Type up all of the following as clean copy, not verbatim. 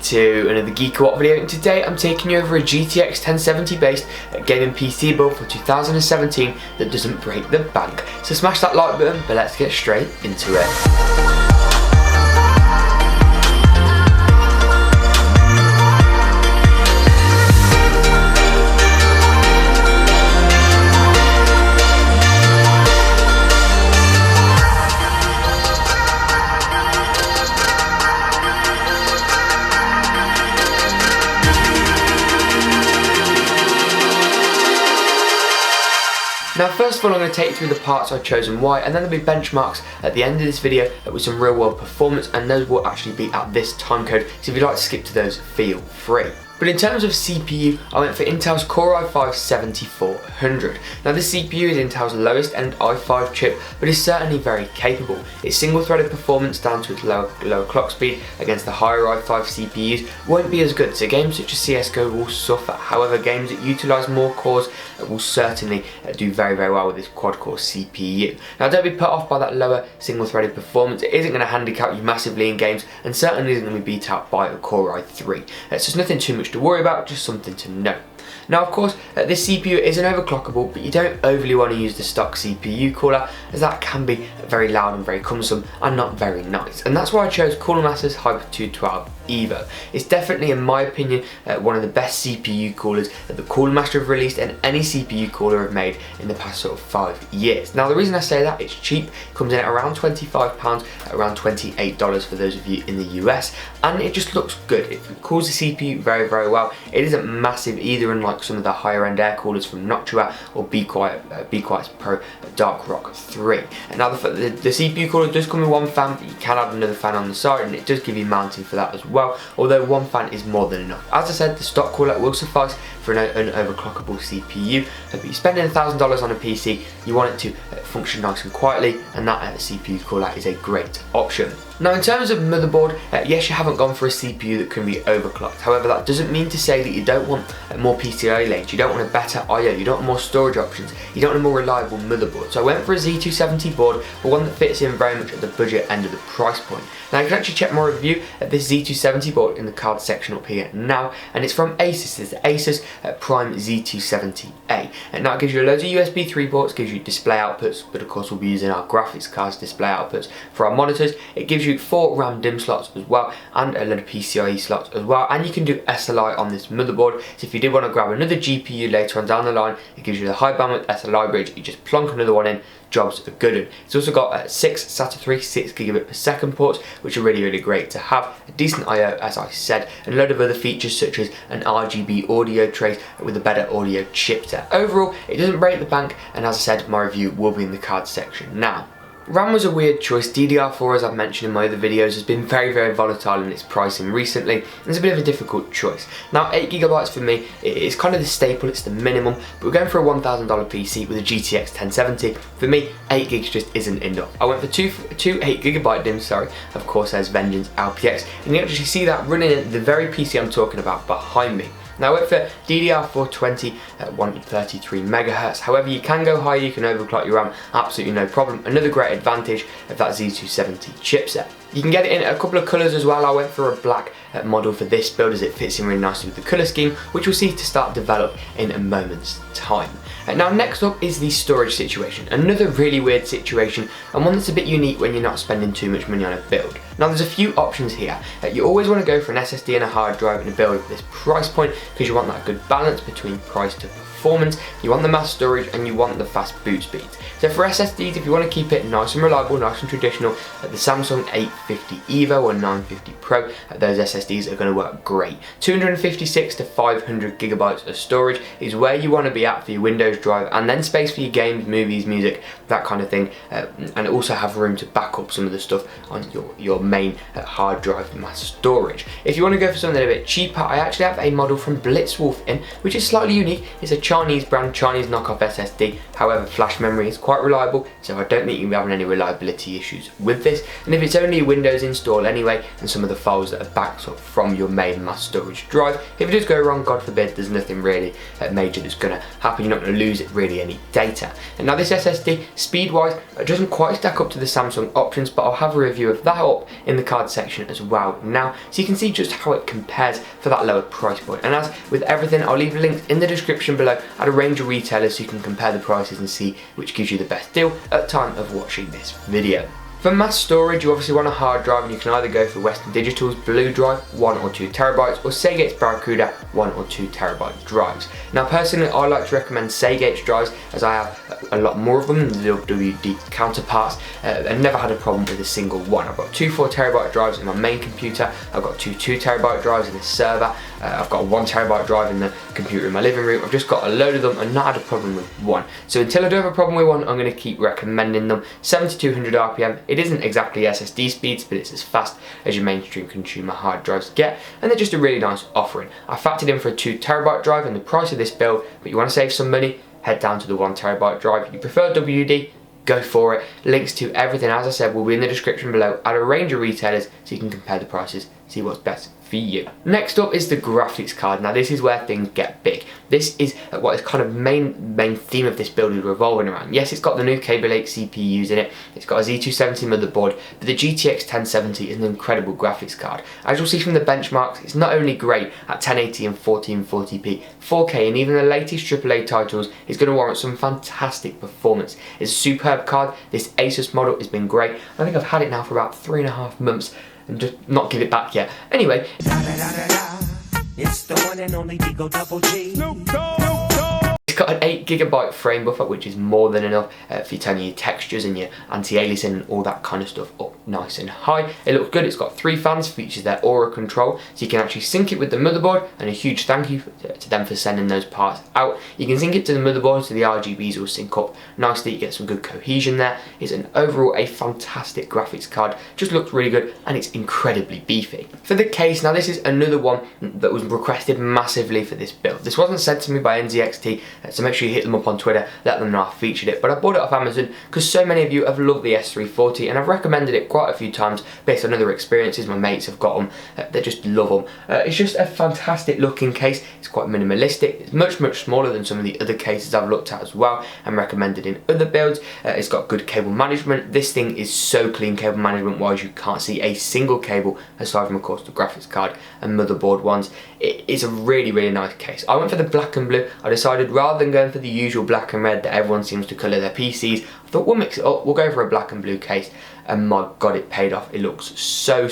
to another GeekaWhat video, and today I'm taking you over a GTX 1070 based gaming PC build for 2017 that doesn't break the bank. So smash that like button, but let's get straight into it. Now first of all I'm going to take you through the parts I've chosen why, and then there'll be benchmarks at the end of this video with some real world performance, and those will actually be at this time code, so if you'd like to skip to those, feel free. But in terms of CPU, I went for Intel's Core i5-7400. Now this CPU is Intel's lowest end i5 chip, but is certainly very capable. Its single-threaded performance down to its lower clock speed against the higher i5 CPUs won't be as good, so games such as CSGO will suffer. However, games that utilise more cores will certainly do very well with this quad-core CPU. Now don't be put off by that lower single-threaded performance. It isn't going to handicap you massively in games, and certainly isn't going to be beat out by a Core i3. It's just nothing too much to worry about, just something to know. Now of course, this CPU isn't overclockable, but you don't overly want to use the stock CPU cooler, as that can be very loud and very cumbersome and not very nice. And that's why I chose Cooler Master's Hyper 212 Evo. It's definitely, in my opinion, one of the best CPU coolers that the Cooler Master have released and any CPU cooler have made in the past sort of 5 years. Now the reason I say that, it's cheap, comes in at around £25, around $28 for those of you in the US, and it just looks good. It cools the CPU very well. It isn't massive either, unlike some of the higher end air coolers from Noctua or Be Quiet's Pro Dark Rock 3. And now the CPU cooler does come with one fan, but you can add another fan on the side, and it does give you mounting for that as well, although one fan is more than enough. As I said, the stock cooler will suffice for an overclockable CPU, but you're spending $1,000 on a PC, you want it to function nice and quietly, and that CPU cooler is a great option. Now in terms of motherboard, yes, you haven't gone for a CPU that can be overclocked. However, that doesn't mean to say that you don't want more PCIe lanes, you don't want a better I/O, you don't want more storage options, you don't want a more reliable motherboard. So I went for a Z270 board, but one that fits in very much at the budget end of the price point. Now you can actually check my review of this Z270 board in the card section up here now, and it's from Asus. It's the Asus Prime Z270A, and that gives you loads of USB 3 ports, gives you display outputs, but of course we'll be using our graphics card's display outputs for our monitors. It gives you 4 RAM DIMM slots as well, and a load of PCIe slots as well, and you can do SLI on this motherboard, so if you did want to grab another GPU later on down the line, it gives you the high bandwidth SLI bridge. You just plonk another one in, jobs are good. It's also got 6 SATA 3 6 gigabit per second ports, which are really great to have, a decent I/O as I said, and a load of other features such as an RGB audio trace with a better audio chipset. Overall, it doesn't break the bank, and as I said, my review will be in the cards section now. RAM was a weird choice. DDR4, as I've mentioned in my other videos, has been very volatile in its pricing recently, and it's a bit of a difficult choice. Now 8GB for me is kind of the staple, it's the minimum, but we're going for a $1,000 PC with a GTX 1070. For me, 8GB just isn't enough. I went for two 8GB DIMMs, sorry. Of course there's Vengeance LPX, and you actually see that running in the very PC I'm talking about behind me. Now I went for DDR420 at 133 MHz, however you can go higher, you can overclock your RAM, absolutely no problem. Another great advantage of that Z270 chipset. You can get it in a couple of colours as well. I went for a black model for this build as it fits in really nicely with the colour scheme, which we'll see to start develop in a moment's time. Now next up is the storage situation, another really weird situation, and one that's a bit unique when you're not spending too much money on a build. Now there's a few options here. You always want to go for an SSD and a hard drive in a build at this price point, because you want that good balance between price to performance, you want the mass storage, and you want the fast boot speeds. So for SSDs, if you want to keep it nice and reliable, nice and traditional, the Samsung 850 EVO or 950 Pro, those SSDs are going to work great. 256 to 500 gigabytes of storage is where you want to be at for your Windows drive, and then space for your games, movies, music, that kind of thing, and also have room to back up some of the stuff on your main hard drive mass storage. If you want to go for something a bit cheaper, I actually have a model from Blitzwolf in, which is slightly unique. It's a Chinese brand, Chinese knockoff SSD. However, flash memory is quite reliable, so I don't think you'll be having any reliability issues with this. And if it's only a Windows install anyway, and some of the files that are backed up from your main mass storage drive, if it does go wrong, God forbid, there's nothing really major that's going to happen. You're not going to lose really any data. And now this SSD, speed-wise, it doesn't quite stack up to the Samsung options, but I'll have a review of that up in the card section as well now, so you can see just how it compares for that lower price point. And as with everything, I'll leave links in the description below at a range of retailers so you can compare the prices and see which gives you the best deal at the time of watching this video. For mass storage, you obviously want a hard drive, and you can either go for Western Digital's Blue Drive, 1 or 2 terabytes, or Seagate's Barracuda, 1 or 2 terabyte drives. Now personally, I like to recommend Seagate's drives, as I have a lot more of them than the WD counterparts, and never had a problem with a single one. I've got 2 4 terabyte drives in my main computer, I've got 2 2 terabyte drives in the server, I've got a 1 terabyte drive in the computer in my living room. I've just got a load of them and not had a problem with one. So until I do have a problem with one, I'm going to keep recommending them. 7200 RPM, it isn't exactly SSD speeds, but it's as fast as your mainstream consumer hard drives get, and they're just a really nice offering. I factored in for a 2 terabyte drive in the price of this build, but you want to save some money, head down to the 1 terabyte drive. If you prefer WD, go for it. Links to everything, as I said, will be in the description below at a range of retailers so you can compare the prices, see what's best for you. Next up is the graphics card. Now this is where things get big. This is what is kind of main theme of this build is revolving around. Yes, it's got the new KABYLAKE CPUs in it, it's got a Z270 motherboard, but the GTX 1070 is an incredible graphics card. As you'll see from the benchmarks, it's not only great at 1080 and 1440p, 4K, and even the latest AAA titles is going to warrant some fantastic performance. It's a superb card. This Asus model has been great. I think I've had it now for about 3.5 months and just not give it back yet. Anyway, it's the one and only Double G. It's got an 8GB frame buffer, which is more than enough for you turning your textures and your anti-aliasing and all that kind of stuff up nice and high. It looks good. It's got 3 fans, features their aura control, so you can actually sync it with the motherboard, and a huge thank you to them for sending those parts out. You can sync it to the motherboard, so the RGBs will sync up nicely. You get some good cohesion there. It's overall a fantastic graphics card. Just looks really good, and it's incredibly beefy. For the case, now this is another one that was requested massively for this build. This wasn't sent to me by NZXT, so make sure you hit them up on Twitter, let them know I featured it. But I bought it off Amazon because so many of you have loved the S340, and I've recommended it quite a few times based on other experiences. My mates have got them, they just love them. It's just a fantastic looking case. It's quite minimalistic. It's much smaller than some of the other cases I've looked at as well and recommended in other builds. It's got good cable management. This thing is so clean cable management wise, you can't see a single cable aside from of course the graphics card and motherboard ones. It's a really nice case. I went for the black and blue. I decided rather than going for the usual black and red that everyone seems to colour their PCs, I thought we'll mix it up, we'll go for a black and blue case, and my god, it paid off. It looks so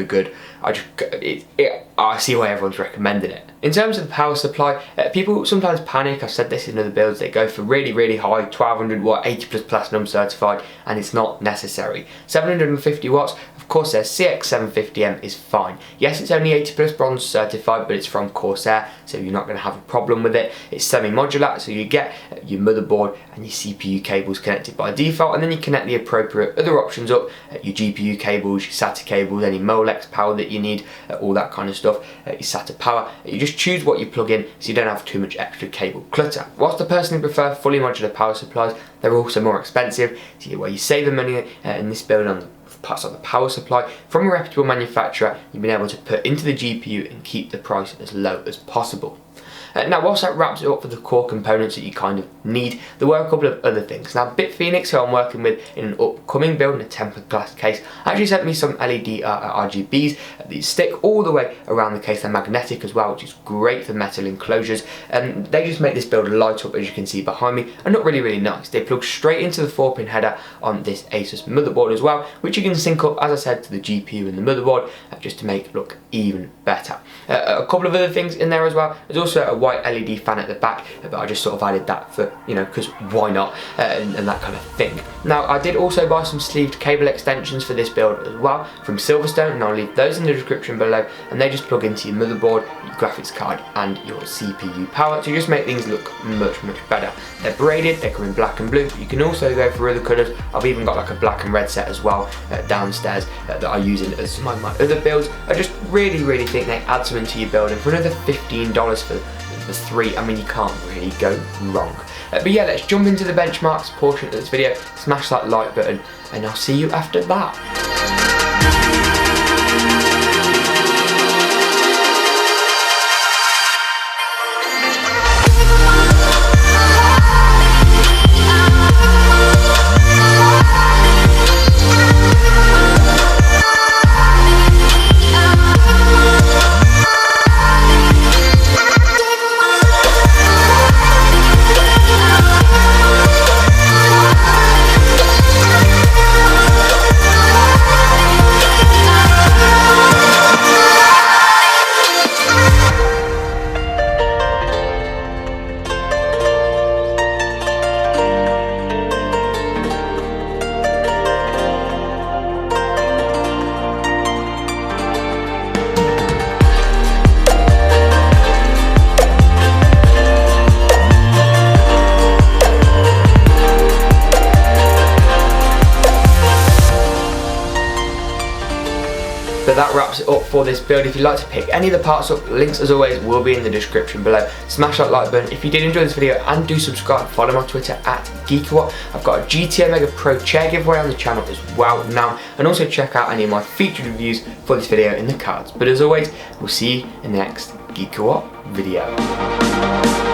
good. I see why everyone's recommended it. In terms of the power supply, people sometimes panic. I've said this in other builds, they go for really high 1200 watt 80+ platinum certified, and it's not necessary. 750 watts, of course their CX750M is fine. Yes, it's only 80+ bronze certified, but it's from Corsair, so you're not going to have a problem with it. It's semi-modular, so you get your motherboard and your CPU cables connected by default, and then you connect the appropriate other options up, your GPU cables, your SATA cables, any Molex power that you need, all that kind of stuff, your SATA power. You just choose what you plug in so you don't have too much extra cable clutter. Whilst I personally prefer fully modular power supplies, they're also more expensive, so where you save the money in this build on parts of the power supply from a reputable manufacturer, you've been able to put into the GPU and keep the price as low as possible. Now, whilst that wraps it up for the core components that you kind of need, there were a couple of other things. Now, BitPhoenix, who I'm working with in an upcoming build in a tempered glass case, actually sent me some LED RGBs. These stick all the way around the case. They're magnetic as well, which is great for metal enclosures. And they just make this build light up, as you can see behind me, and look really nice. They plug straight into the 4-pin header on this Asus motherboard as well, which you can sync up, as I said, to the GPU and the motherboard, just to make it look even better. A couple of other things in there as well. There's also a white LED fan at the back, but I just sort of added that for, you know, because why not, and that kind of thing. Now, I did also buy some sleeved cable extensions for this build as well from Silverstone, and I'll leave those in the description below, and they just plug into your motherboard, your graphics card and your CPU power to just make things look much better. They're braided, they come in black and blue, but you can also go for other colours. I've even got like a black and red set as well downstairs that I use in as my other builds. I just really think they add something to your build, and for another $15 for the 3, I mean, you can't really go wrong. But yeah, let's jump into the benchmarks portion of this video, smash that like button, and I'll see you after that. But that wraps it up for this build. If you'd like to pick any of the parts up, links as always will be in the description below. Smash that like button if you did enjoy this video, and do subscribe. Follow my Twitter at GeekaWhat. I've got a GT Mega Pro chair giveaway on the channel as well now, and also check out any of my featured reviews for this video in the cards. But as always, we'll see you in the next GeekaWhat video.